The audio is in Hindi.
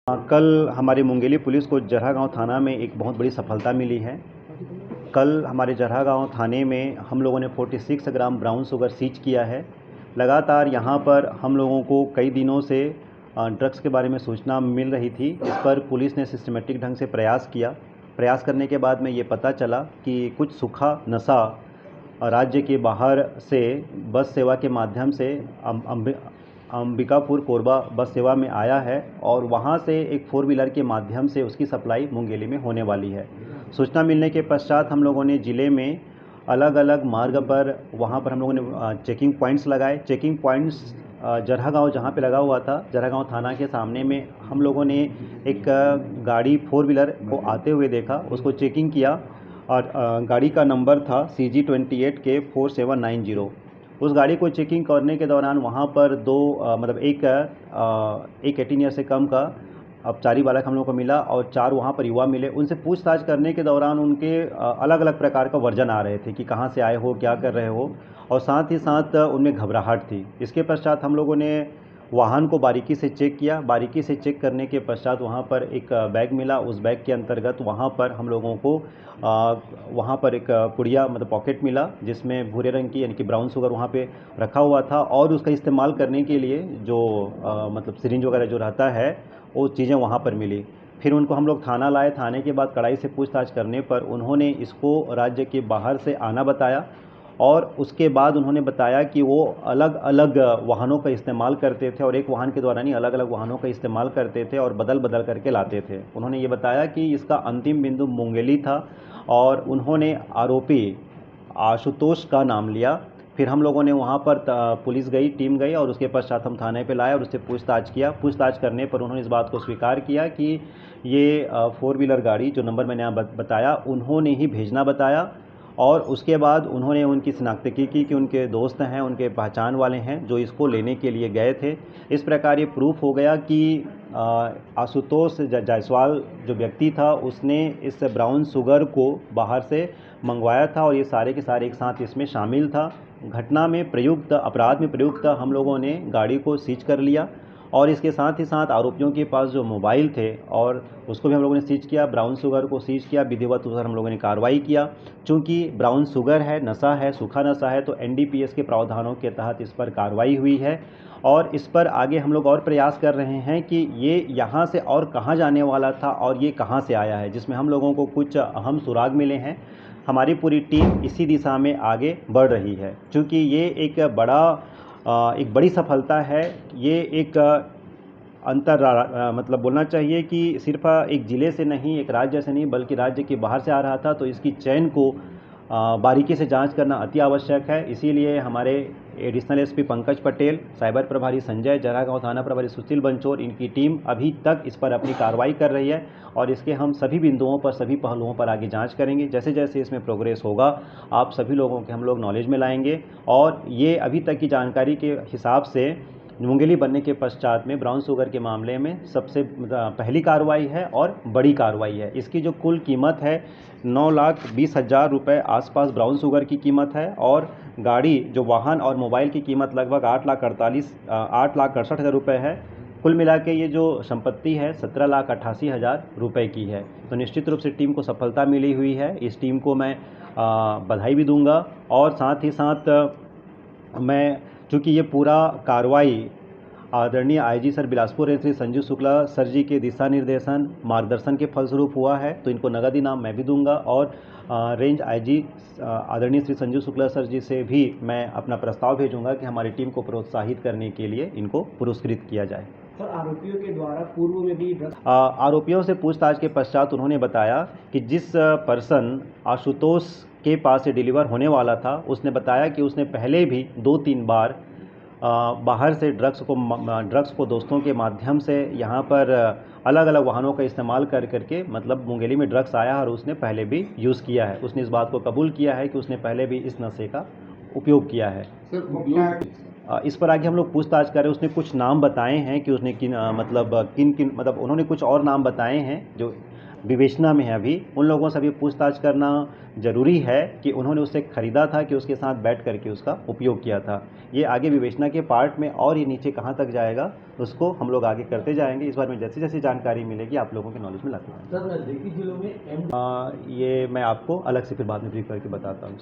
कल हमारी मुंगेली पुलिस को जरहा गांव थाना में एक बहुत बड़ी सफलता मिली है। कल हमारे जरहा गांव थाने में हम लोगों ने 46 ग्राम ब्राउन शुगर सीज किया है। लगातार यहां पर हम लोगों को कई दिनों से ड्रग्स के बारे में सूचना मिल रही थी। इस पर पुलिस ने सिस्टमेटिक ढंग से प्रयास किया। प्रयास करने के बाद में ये पता चला कि कुछ सूखा नशा राज्य के बाहर से बस सेवा के माध्यम से अंबिकापुर कोरबा बस सेवा में आया है और वहां से एक 4 व्हीलर के माध्यम से उसकी सप्लाई मुंगेली में होने वाली है। सूचना मिलने के पश्चात हम लोगों ने ज़िले में अलग अलग मार्ग पर वहां पर हम लोगों ने चेकिंग पॉइंट्स लगाए। चेकिंग पॉइंट्स जरहा गाँव जहाँ पे लगा हुआ था, जरहा गाँव थाना के सामने में हम लोगों ने एक गाड़ी 4 व्हीलर को आते हुए देखा, उसको चेकिंग किया और गाड़ी का नंबर था CG28K4790। उस गाड़ी को चेकिंग करने के दौरान वहाँ पर एक 18 ईयर से कम का अपचारी बालक हम लोग को मिला और 4 वहाँ पर युवा मिले। उनसे पूछताछ करने के दौरान उनके अलग अलग प्रकार का वर्जन आ रहे थे कि कहाँ से आए हो, क्या कर रहे हो, और साथ ही साथ उनमें घबराहट थी। इसके पश्चात हम लोगों ने वाहन को बारीकी से चेक किया। बारीकी से चेक करने के पश्चात वहाँ पर एक बैग मिला। उस बैग के अंतर्गत वहाँ पर हम लोगों को वहाँ पर एक पुड़िया पॉकेट मिला जिसमें भूरे रंग की यानी कि ब्राउन शुगर वहाँ पे रखा हुआ था और उसका इस्तेमाल करने के लिए जो सिरिंज वगैरह जो रहता है वो चीज़ें वहाँ पर मिली। फिर उनको हम लोग थाना लाए। थाने के बाद कड़ाई से पूछताछ करने पर उन्होंने इसको राज्य के बाहर से आना बताया और उसके बाद उन्होंने बताया कि वो अलग अलग वाहनों का इस्तेमाल करते थे और एक वाहन के द्वारा नहीं, अलग अलग वाहनों का इस्तेमाल करते थे और बदल बदल करके लाते थे। उन्होंने ये बताया कि इसका अंतिम बिंदु मुंगेली था और उन्होंने आरोपी आशुतोष का नाम लिया। फिर हम लोगों ने वहाँ पर पुलिस गई, टीम गई और उसके पश्चात हम थाने पे लाए और उससे पूछताछ किया। पूछताछ करने पर उन्होंने इस बात को स्वीकार किया कि ये 4 व्हीलर गाड़ी जो नंबर मैंने यहाँ बताया उन्होंने ही भेजना बताया और उसके बाद उन्होंने उनकी शिनाख्तगी की कि उनके दोस्त हैं, उनके पहचान वाले हैं जो इसको लेने के लिए गए थे। इस प्रकार ये प्रूफ हो गया कि आशुतोष जायसवाल जो व्यक्ति था उसने इस ब्राउन शुगर को बाहर से मंगवाया था और ये सारे के सारे एक साथ इसमें शामिल था। घटना में प्रयुक्त, अपराध में प्रयुक्त हम लोगों ने गाड़ी को सीज कर लिया और इसके साथ ही साथ आरोपियों के पास जो मोबाइल थे और उसको भी हम लोगों ने सीज किया। ब्राउन शुगर को सीज किया, विधिवत उस हम लोगों ने कार्रवाई किया। चूँकि ब्राउन शुगर है, नशा है, सूखा नशा है, तो NDPS के प्रावधानों के तहत इस पर कार्रवाई हुई है और इस पर आगे हम लोग और प्रयास कर रहे हैं कि ये यहाँ से और कहाँ जाने वाला था और ये कहाँ से आया है, जिसमें हम लोगों को कुछ अहम सुराग मिले हैं। हमारी पूरी टीम इसी दिशा में आगे बढ़ रही है। चूँकि ये एक बड़ी सफलता है। ये एक बोलना चाहिए कि सिर्फ एक ज़िले से नहीं, एक राज्य से नहीं, बल्कि राज्य के बाहर से आ रहा था, तो इसकी चेन को बारीकी से जांच करना अति आवश्यक है। इसीलिए हमारे additional SP Pankaj Patel, cyber प्रभारी संजय, जरहा गाँव थाना प्रभारी सुशील बंचोर, इनकी टीम अभी तक इस पर अपनी कार्रवाई कर रही है और इसके हम सभी बिंदुओं पर, सभी पहलुओं पर आगे जांच करेंगे। जैसे जैसे इसमें प्रोग्रेस होगा आप सभी लोगों के हम लोग नॉलेज में लाएंगे और ये अभी तक की जानकारी के हिसाब से मुंगेली बनने के पश्चात में ब्राउन शुगर के मामले में सबसे पहली कार्रवाई है और बड़ी कार्रवाई है। इसकी जो कुल कीमत है 9,20,000 रुपये आसपास ब्राउन शुगर की कीमत है और गाड़ी, जो वाहन और मोबाइल की कीमत लगभग 8,68,000 रुपये है। कुल मिला के ये जो संपत्ति है 17,88,000 रुपये की है। तो निश्चित रूप से टीम को सफलता मिली हुई है। इस टीम को मैं बधाई भी दूंगा और साथ ही साथ मैं, चूँकि ये पूरा कार्रवाई आदरणीय IG sir Bilaspur range Shri Sanjeev Shukla sir ji के दिशा निर्देशन मार्गदर्शन के फलस्वरूप हुआ है, तो इनको नगद इनाम मैं भी दूंगा और रेंज IG आदरणीय श्री संजीव शुक्ला सर जी से भी मैं अपना प्रस्ताव भेजूंगा कि हमारी टीम को प्रोत्साहित करने के लिए इनको पुरस्कृत किया जाए। सर, आरोपियों के द्वारा पूर्व में भी आरोपियों से पूछताछ के पश्चात उन्होंने बताया कि जिस पर्सन आशुतोष के पास से डिलीवर होने वाला था उसने बताया कि उसने पहले भी 2-3 बार बाहर से ड्रग्स को दोस्तों के माध्यम से यहाँ पर अलग अलग वाहनों का इस्तेमाल करके मुंगेली में ड्रग्स आया और उसने पहले भी यूज़ किया है। उसने इस बात को कबूल किया है कि उसने पहले भी इस नशे का उपयोग किया है। सर, इस पर आगे हम लोग पूछताछ कर रहे हैं। उसने कुछ नाम बताए हैं कि उसने किन मतलब उन्होंने कुछ और नाम बताए हैं जो विवेचना में है अभी। उन लोगों से अभी पूछताछ करना ज़रूरी है कि उन्होंने उससे ख़रीदा था कि उसके साथ बैठ करके उसका उपयोग किया था। ये आगे विवेचना के पार्ट में और ये नीचे कहाँ तक जाएगा उसको हम लोग आगे करते जाएंगे। इस बारे में जैसे जैसे जानकारी मिलेगी आप लोगों के नॉलेज में लाते जाएंगे। सर नजदीकी जिलों में ये मैं आपको अलग से फिर बाद में ब्रीफ करके बताता हूँ।